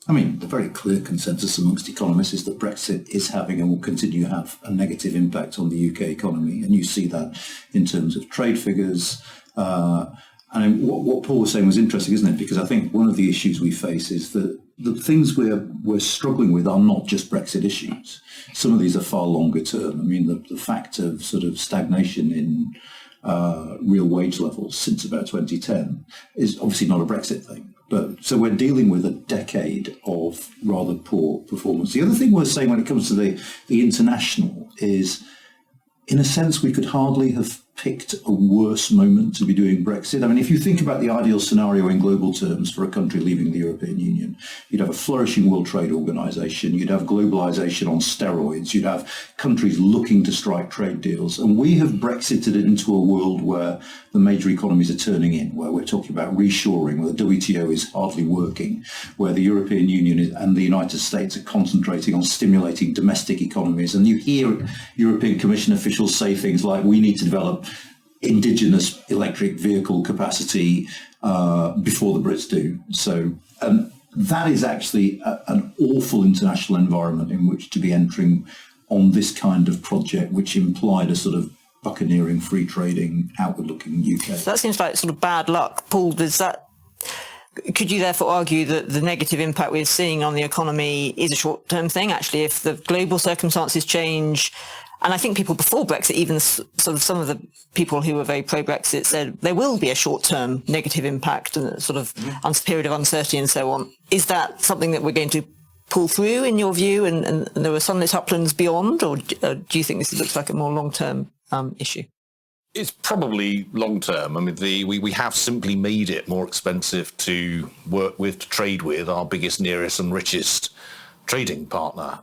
I mean, the very clear consensus amongst economists is that Brexit is having and will continue to have a negative impact on the UK economy. And you see that in terms of trade figures. And what Paul was saying was interesting, isn't it? Because I think one of the issues we face is that the things we're struggling with are not just Brexit issues. Some of these are far longer term. I mean, the fact of sort of stagnation in real wage levels since about 2010 is obviously not a Brexit thing. But so we're dealing with a decade of rather poor performance. The other thing we're saying when it comes to the international is, in a sense, we could hardly have picked a worse moment to be doing Brexit. I mean, if you think about the ideal scenario in global terms for a country leaving the European Union, you'd have a flourishing World Trade Organization, you'd have globalization on steroids, you'd have countries looking to strike trade deals. And we have Brexited into a world where the major economies are turning in, where we're talking about reshoring, where the WTO is hardly working, where the European Union and the United States are concentrating on stimulating domestic economies. And you hear European Commission officials say things like, we need to develop indigenous electric vehicle capacity before the Brits do. So that is actually an awful international environment in which to be entering on this kind of project, which implied a sort of buccaneering, free trading, outward-looking UK. So that seems like sort of bad luck. Paul, could you therefore argue that the negative impact we're seeing on the economy is a short-term thing? Actually, if the global circumstances change, and I think people before Brexit, even sort of some of the people who were very pro-Brexit said there will be a short-term negative impact and a sort of period of uncertainty and so on. Is that something that we're going to pull through in your view and there are sunlit uplands beyond, or do you think this looks like a more long-term issue? It's probably long-term. I mean, we have simply made it more expensive to work with, to trade with our biggest, nearest and richest trading partner.